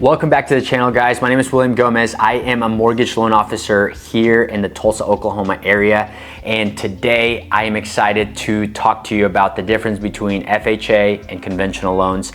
Welcome back to the channel, guys. My name is William Gomez. I am a mortgage loan officer here in the Tulsa, Oklahoma area. And today I am excited to talk to you about the difference between FHA and conventional loans.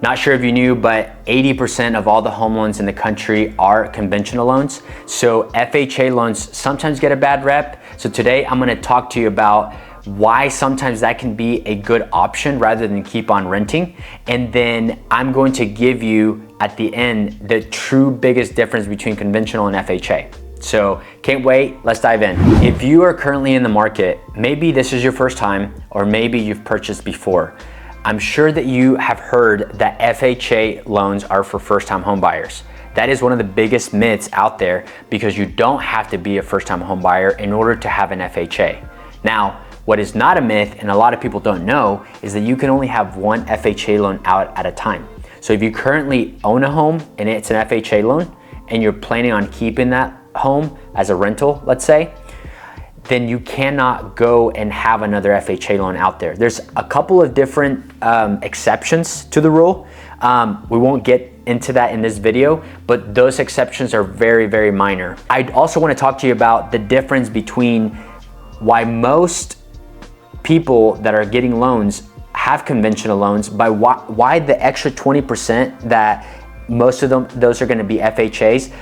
Not sure if you knew, but 80% of all the home loans in the country are conventional loans. So FHA loans sometimes get a bad rep. So today I'm gonna talk to you about why sometimes that can be a good option rather than keep on renting. And then I'm going to give you at the end the true biggest difference between conventional and FHA. So can't wait, let's dive in. If you are currently in the market, maybe this is your first time or maybe you've purchased before, I'm sure that you have heard that FHA loans are for first-time home buyers. That is one of the biggest myths out there because you don't have to be a first-time home buyer in order to have an FHA. Now, what is not a myth and a lot of people don't know is that you can only have one FHA loan out at a time. So if you currently own a home and it's an FHA loan and you're planning on keeping that home as a rental, let's say, then you cannot go and have another FHA loan out there. There's a couple of different exceptions to the rule. We won't get into that in this video, but those exceptions are very, very minor. I also want to talk to you about the difference between why most people that are getting loans have conventional loans, by why the extra 20% that most of them, those are going to be FHAs,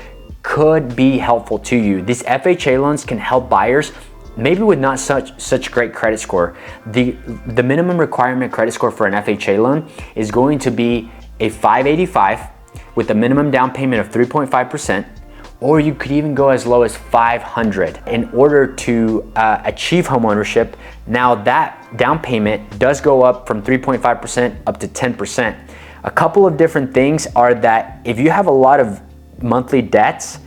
could be helpful to you. These FHA loans can help buyers maybe with not such great credit score. The minimum requirement credit score for an FHA loan is going to be a 585 with a minimum down payment of 3.5%, or you could even go as low as 500 in order to achieve homeownership. Now that down payment does go up from 3.5% up to 10%. A couple of different things are that if you have a lot of monthly debts,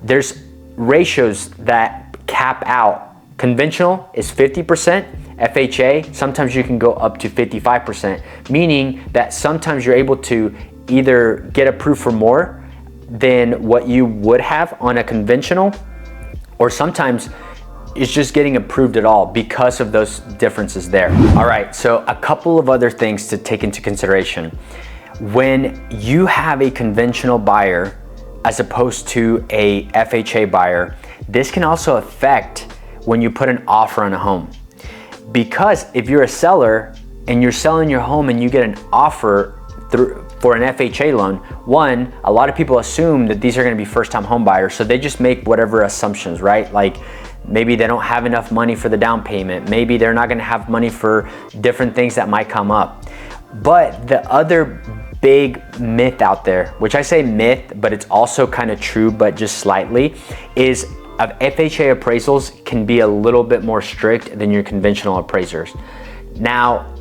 there's ratios that cap out. Conventional is 50%, FHA, sometimes you can go up to 55%, meaning that sometimes you're able to either get approved for more than what you would have on a conventional, or sometimes it's just getting approved at all because of those differences there. All right, so a couple of other things to take into consideration. When you have a conventional buyer as opposed to a FHA buyer, this can also affect when you put an offer on a home. Because if you're a seller and you're selling your home and you get an offer for an FHA loan, one, a lot of people assume that these are gonna be first-time home buyers, so they just make whatever assumptions, right? Like maybe they don't have enough money for the down payment, maybe they're not gonna have money for different things that might come up. But the other big myth out there, which I say myth, but it's also kind of true, but just slightly, is FHA appraisals can be a little bit more strict than your conventional appraisers. Now,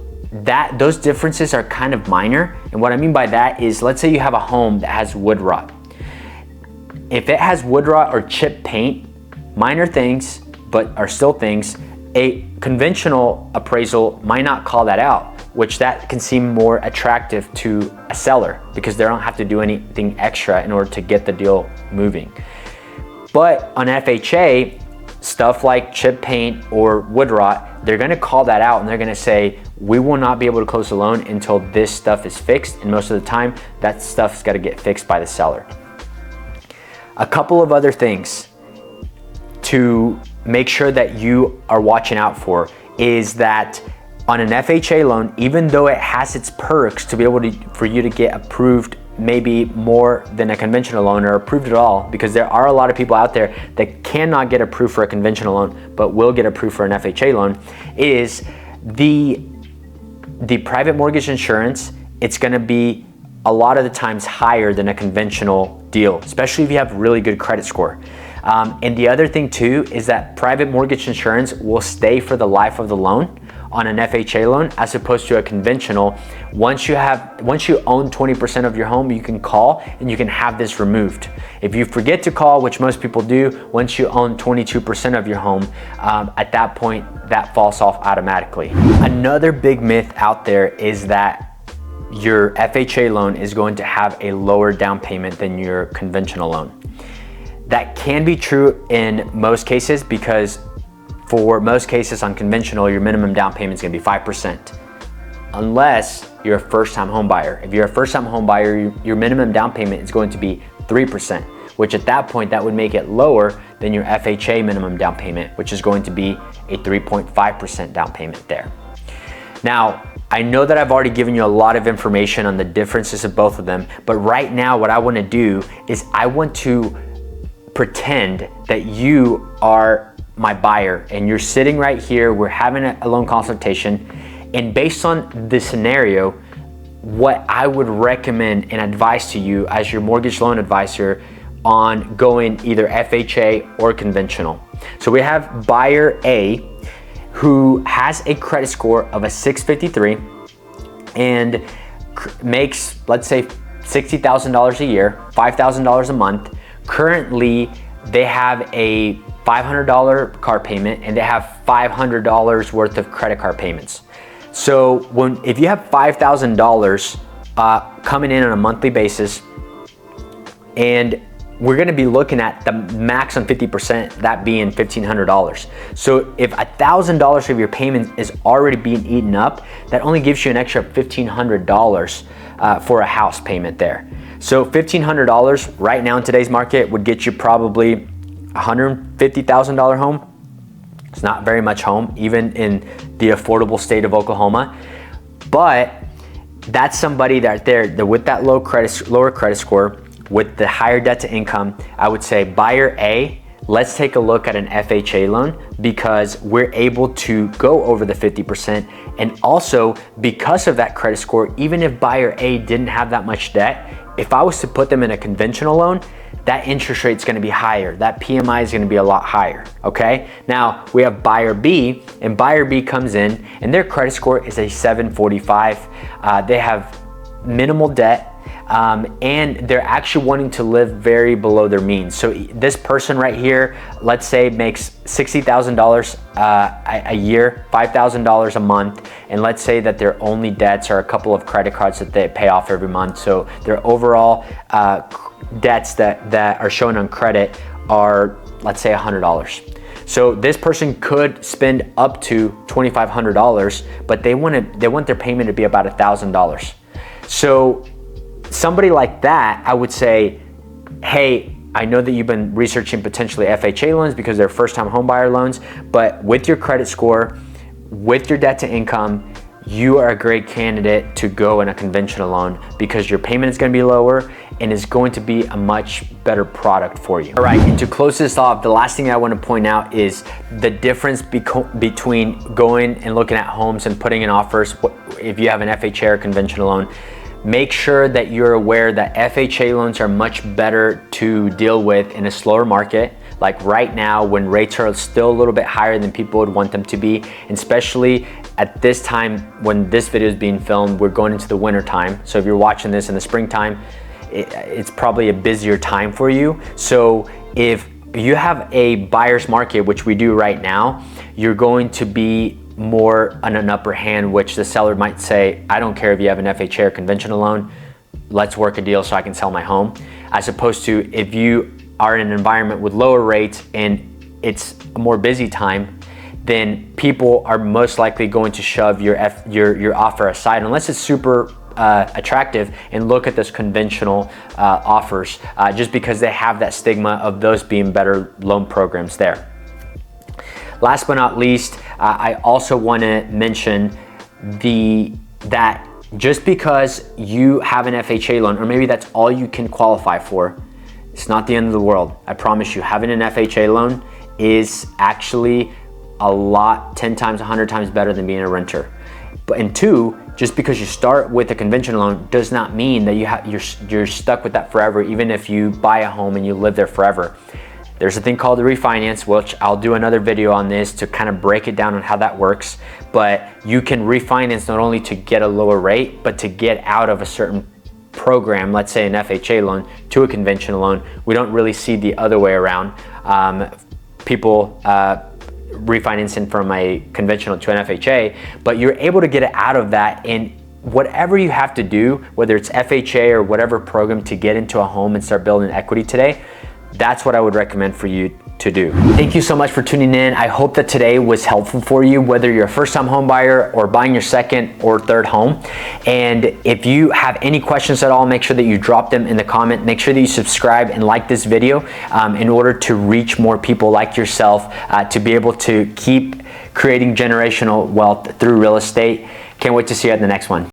those differences are kind of minor, and what I mean by that is, let's say you have a home that has wood rot. If it has wood rot or chip paint, minor things, but are still things, a conventional appraisal might not call that out, which that can seem more attractive to a seller because they don't have to do anything extra in order to get the deal moving. But on FHA, stuff like chip paint or wood rot, they're gonna call that out and they're gonna say, we will not be able to close the loan until this stuff is fixed, and most of the time, that stuff's gotta get fixed by the seller. A couple of other things to make sure that you are watching out for is that on an FHA loan, even though it has its perks to be able to, for you to get approved maybe more than a conventional loan or approved at all, because there are a lot of people out there that cannot get approved for a conventional loan but will get approved for an FHA loan, is the private mortgage insurance. It's gonna be a lot of the times higher than a conventional deal, especially if you have really good credit score. And the other thing too is that private mortgage insurance will stay for the life of the loan on an FHA loan as opposed to a conventional. Once you own 20% of your home, you can call and you can have this removed. If you forget to call, which most people do, once you own 22% of your home, at that point, that falls off automatically. Another big myth out there is that your FHA loan is going to have a lower down payment than your conventional loan. That can be true in most cases because for most cases on conventional, your minimum down payment is gonna be 5%. unless you're a first-time home buyer. If you're a first-time home buyer, your minimum down payment is going to be 3%, which at that point, that would make it lower than your FHA minimum down payment, which is going to be a 3.5% down payment there. Now, I know that I've already given you a lot of information on the differences of both of them, but right now what I want to do is I want to pretend that you are my buyer and you're sitting right here, we're having a loan consultation, and based on the scenario, what I would recommend and advise to you as your mortgage loan advisor on going either FHA or conventional. So we have buyer A, who has a credit score of a 653 and makes, let's say, $60,000 a year, $5,000 a month. Currently, they have a $500 car payment and they have $500 worth of credit card payments. So if you have $5,000 coming in on a monthly basis, and we're gonna be looking at the max on 50%, that being $1,500. So if $1,000 of your payment is already being eaten up, that only gives you an extra $1,500 for a house payment there. So $1,500 right now in today's market would get you probably $150,000 home. It's not very much home, even in the affordable state of Oklahoma. But that's somebody that with that lower credit score, with the higher debt to income, I would say buyer A, let's take a look at an FHA loan because we're able to go over the 50%. And also because of that credit score, even if buyer A didn't have that much debt, if I was to put them in a conventional loan, that interest rate is going to be higher. That PMI is going to be a lot higher, okay? Now we have buyer B, and buyer B comes in and their credit score is a 745. They have minimal debt, and they're actually wanting to live very below their means. So this person right here, let's say makes $60,000 a year, $5,000 a month, and let's say that their only debts are a couple of credit cards that they pay off every month. So their overall debts that are shown on credit are, let's say, $100. So this person could spend up to $2,500, but they want their payment to be about $1,000. So somebody like that, I would say, hey, I know that you've been researching potentially FHA loans because they're first-time homebuyer loans, but with your credit score, with your debt to income, you are a great candidate to go in a conventional loan because your payment is going to be lower and is going to be a much better product for you. All right, and to close this off, the last thing I want to point out is the difference between going and looking at homes and putting in offers. If you have an FHA or conventional loan, make sure that you're aware that FHA loans are much better to deal with in a slower market, like right now when rates are still a little bit higher than people would want them to be, and especially at this time when this video is being filmed, we're going into the winter time. So if you're watching this in the springtime, it's probably a busier time for you. So if you have a buyer's market, which we do right now, you're going to be more on an upper hand, which the seller might say, I don't care if you have an FHA or conventional loan, let's work a deal so I can sell my home. As opposed to if you are in an environment with lower rates and it's a more busy time, then people are most likely going to shove your offer aside unless it's super attractive and look at those conventional offers just because they have that stigma of those being better loan programs there. Last but not least, I also want to mention that just because you have an FHA loan, or maybe that's all you can qualify for, it's not the end of the world. I promise you, having an FHA loan is actually a lot, 10 times, 100 times better than being a renter. And two, just because you start with a conventional loan does not mean that you're stuck with that forever, even if you buy a home and you live there forever. There's a thing called the refinance, which I'll do another video on this to kind of break it down on how that works. But you can refinance not only to get a lower rate, but to get out of a certain program, let's say an FHA loan, to a conventional loan. We don't really see the other way around. People refinancing from a conventional to an FHA, but you're able to get it out of that. And whatever you have to do, whether it's FHA or whatever program to get into a home and start building equity today, that's what I would recommend for you to do. Thank you so much for tuning in. I hope that today was helpful for you, whether you're a first-time home buyer or buying your second or third home. And if you have any questions at all, make sure that you drop them in the comment. Make sure that you subscribe and like this video in order to reach more people like yourself to be able to keep creating generational wealth through real estate. Can't wait to see you at the next one.